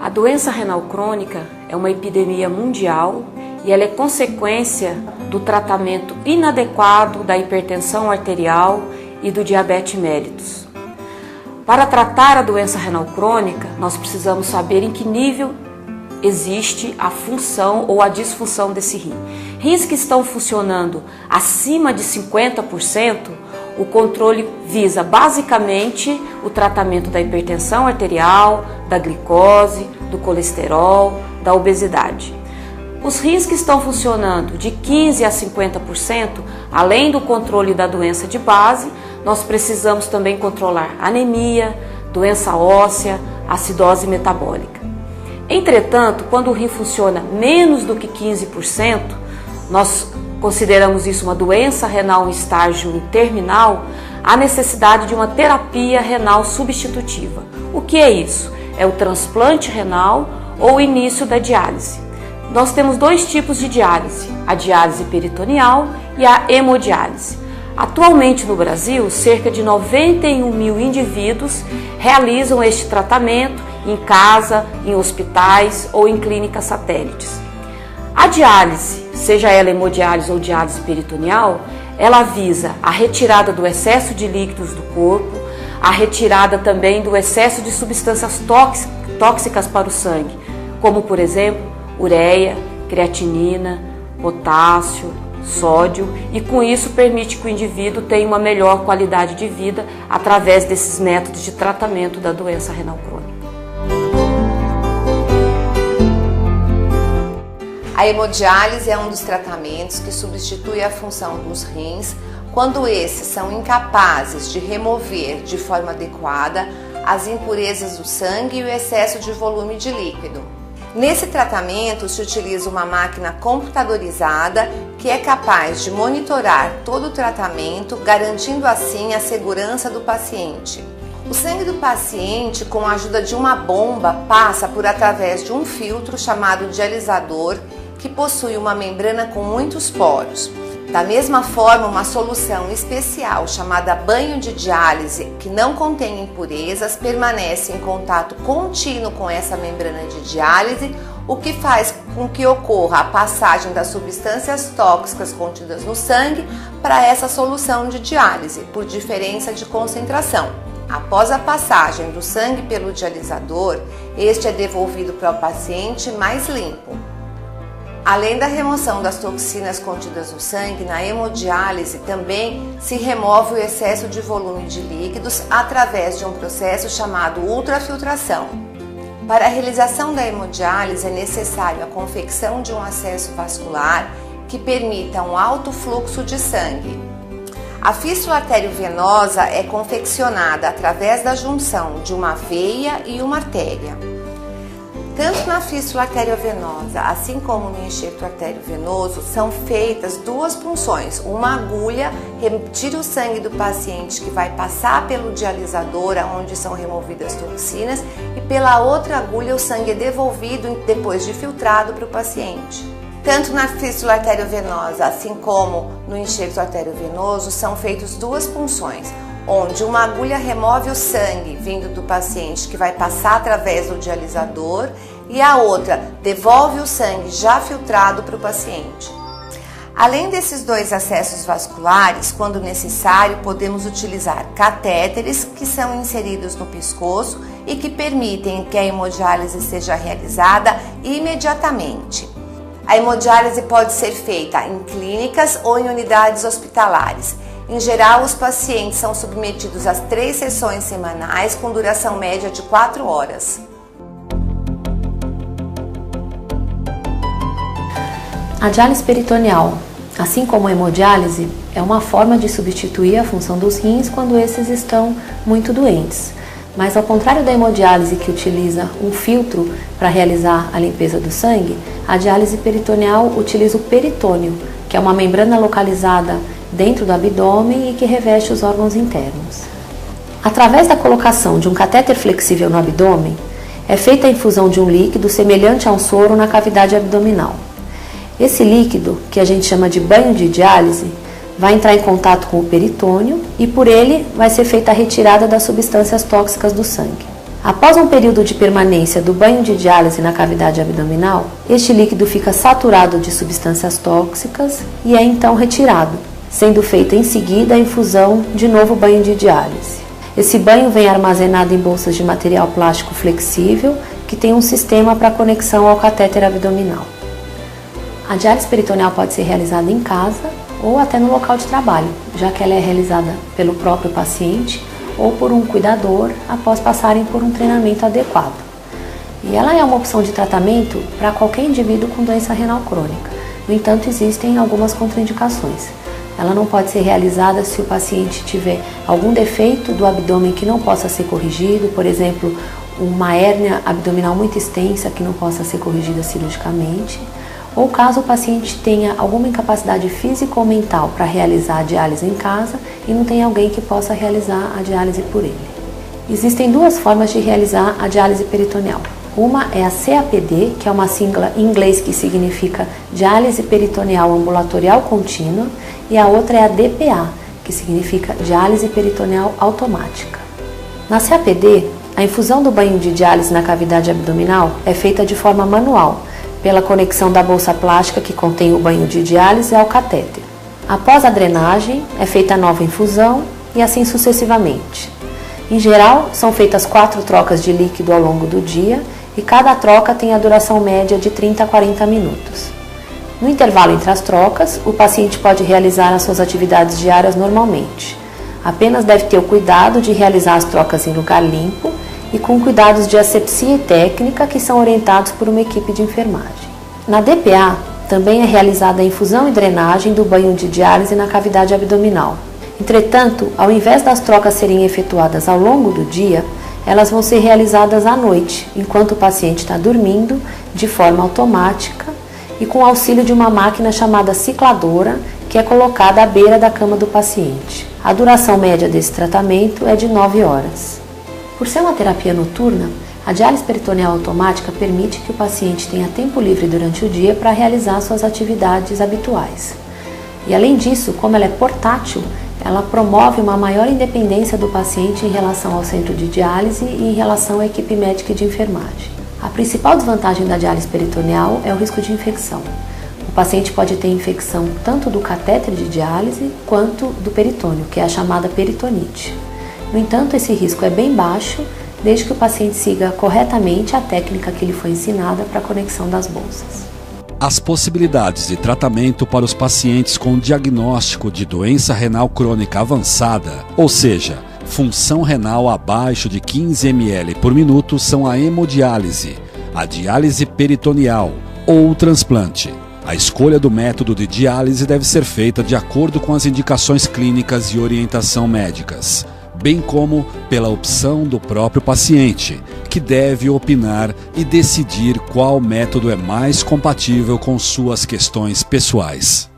A doença renal crônica é uma epidemia mundial e ela é consequência do tratamento inadequado da hipertensão arterial e do diabetes mellitus. Para tratar a doença renal crônica, nós precisamos saber em que nível existe a função ou a disfunção desse rim. Rins que estão funcionando acima de 50%, o controle visa basicamente o tratamento da hipertensão arterial, da glicose, do colesterol, da obesidade. Os rins que estão funcionando de 15% a 50%, além do controle da doença de base, nós precisamos também controlar anemia, doença óssea, acidose metabólica. Entretanto, quando o rim funciona menos do que 15%, nós consideramos isso uma doença renal em estágio terminal, há necessidade de uma terapia renal substitutiva. O que é isso? É o transplante renal ou o início da diálise. Nós temos dois tipos de diálise, a diálise peritoneal e a hemodiálise. Atualmente no Brasil, cerca de 91 mil indivíduos realizam este tratamento em casa, em hospitais ou em clínicas satélites. A diálise, seja ela hemodiálise ou diálise peritoneal, ela visa a retirada do excesso de líquidos do corpo, a retirada também do excesso de substâncias tóxicas para o sangue, como por exemplo, ureia, creatinina, potássio, sódio, e com isso permite que o indivíduo tenha uma melhor qualidade de vida através desses métodos de tratamento da doença renal crônica. A hemodiálise é um dos tratamentos que substitui a função dos rins quando esses são incapazes de remover de forma adequada as impurezas do sangue e o excesso de volume de líquido. Nesse tratamento se utiliza uma máquina computadorizada que é capaz de monitorar todo o tratamento, garantindo assim a segurança do paciente. O sangue do paciente, com a ajuda de uma bomba, passa por através de um filtro chamado dialisador, que possui uma membrana com muitos poros. Da mesma forma, uma solução especial chamada banho de diálise, que não contém impurezas, permanece em contato contínuo com essa membrana de diálise, o que faz com que ocorra a passagem das substâncias tóxicas contidas no sangue para essa solução de diálise, por diferença de concentração. Após a passagem do sangue pelo dialisador, este é devolvido para o paciente mais limpo. Além da remoção das toxinas contidas no sangue, na hemodiálise também se remove o excesso de volume de líquidos através de um processo chamado ultrafiltração. Para a realização da hemodiálise é necessário a confecção de um acesso vascular que permita um alto fluxo de sangue. A fístula arteriovenosa é confeccionada através da junção de uma veia e uma artéria. Tanto na fístula arteriovenosa, assim como no enxerto arteriovenoso, são feitas duas punções. Uma agulha retira o sangue do paciente que vai passar pelo dialisador, onde são removidas toxinas, e pela outra agulha o sangue é devolvido depois de filtrado para o paciente. Tanto na fístula arteriovenosa, assim como no enxerto arteriovenoso, são feitas duas punções, onde uma agulha remove o sangue vindo do paciente que vai passar através do dialisador e a outra devolve o sangue já filtrado para o paciente. Além desses dois acessos vasculares, quando necessário, podemos utilizar catéteres que são inseridos no pescoço e que permitem que a hemodiálise seja realizada imediatamente. A hemodiálise pode ser feita em clínicas ou em unidades hospitalares. Em geral, os pacientes são submetidos às 3 sessões semanais com duração média de 4 horas. A diálise peritoneal, assim como a hemodiálise, é uma forma de substituir a função dos rins quando esses estão muito doentes. Mas ao contrário da hemodiálise, que utiliza um filtro para realizar a limpeza do sangue, a diálise peritoneal utiliza o peritônio, que é uma membrana localizada dentro do abdômen e que reveste os órgãos internos. Através da colocação de um catéter flexível no abdômen, é feita a infusão de um líquido semelhante a um soro na cavidade abdominal. Esse líquido, que a gente chama de banho de diálise, vai entrar em contato com o peritônio e por ele vai ser feita a retirada das substâncias tóxicas do sangue. Após um período de permanência do banho de diálise na cavidade abdominal, este líquido fica saturado de substâncias tóxicas e é então retirado, sendo feita em seguida a infusão de novo banho de diálise. Esse banho vem armazenado em bolsas de material plástico flexível que tem um sistema para conexão ao catéter abdominal. A diálise peritoneal pode ser realizada em casa ou até no local de trabalho, já que ela é realizada pelo próprio paciente ou por um cuidador após passarem por um treinamento adequado. E ela é uma opção de tratamento para qualquer indivíduo com doença renal crônica. No entanto, existem algumas contraindicações. Ela não pode ser realizada se o paciente tiver algum defeito do abdômen que não possa ser corrigido, por exemplo, uma hérnia abdominal muito extensa que não possa ser corrigida cirurgicamente, ou caso o paciente tenha alguma incapacidade física ou mental para realizar a diálise em casa e não tem alguém que possa realizar a diálise por ele. Existem duas formas de realizar a diálise peritoneal. Uma é a CAPD, que é uma sigla em inglês que significa Diálise Peritoneal Ambulatorial Contínua, e a outra é a DPA, que significa Diálise Peritoneal Automática. Na CAPD, a infusão do banho de diálise na cavidade abdominal é feita de forma manual, pela conexão da bolsa plástica que contém o banho de diálise ao catéter. Após a drenagem, é feita a nova infusão e assim sucessivamente. Em geral, são feitas 4 trocas de líquido ao longo do dia e cada troca tem a duração média de 30 a 40 minutos. No intervalo entre as trocas, o paciente pode realizar as suas atividades diárias normalmente. Apenas deve ter o cuidado de realizar as trocas em lugar limpo e com cuidados de asepsia e técnica que são orientados por uma equipe de enfermagem. Na DPA, também é realizada a infusão e drenagem do banho de diálise na cavidade abdominal. Entretanto, ao invés das trocas serem efetuadas ao longo do dia, elas vão ser realizadas à noite, enquanto o paciente está dormindo, de forma automática e com auxílio de uma máquina chamada cicladora, que é colocada à beira da cama do paciente. A duração média desse tratamento é de 9 horas. Por ser uma terapia noturna, a diálise peritoneal automática permite que o paciente tenha tempo livre durante o dia para realizar suas atividades habituais. E além disso, como ela é portátil, ela promove uma maior independência do paciente em relação ao centro de diálise e em relação à equipe médica e de enfermagem. A principal desvantagem da diálise peritoneal é o risco de infecção. O paciente pode ter infecção tanto do catéter de diálise quanto do peritônio, que é a chamada peritonite. No entanto, esse risco é bem baixo, desde que o paciente siga corretamente a técnica que lhe foi ensinada para a conexão das bolsas. As possibilidades de tratamento para os pacientes com diagnóstico de doença renal crônica avançada, ou seja, função renal abaixo de 15 ml por minuto, são a hemodiálise, a diálise peritoneal ou o transplante. A escolha do método de diálise deve ser feita de acordo com as indicações clínicas e orientação médicas, bem como pela opção do próprio paciente, que deve opinar e decidir qual método é mais compatível com suas questões pessoais.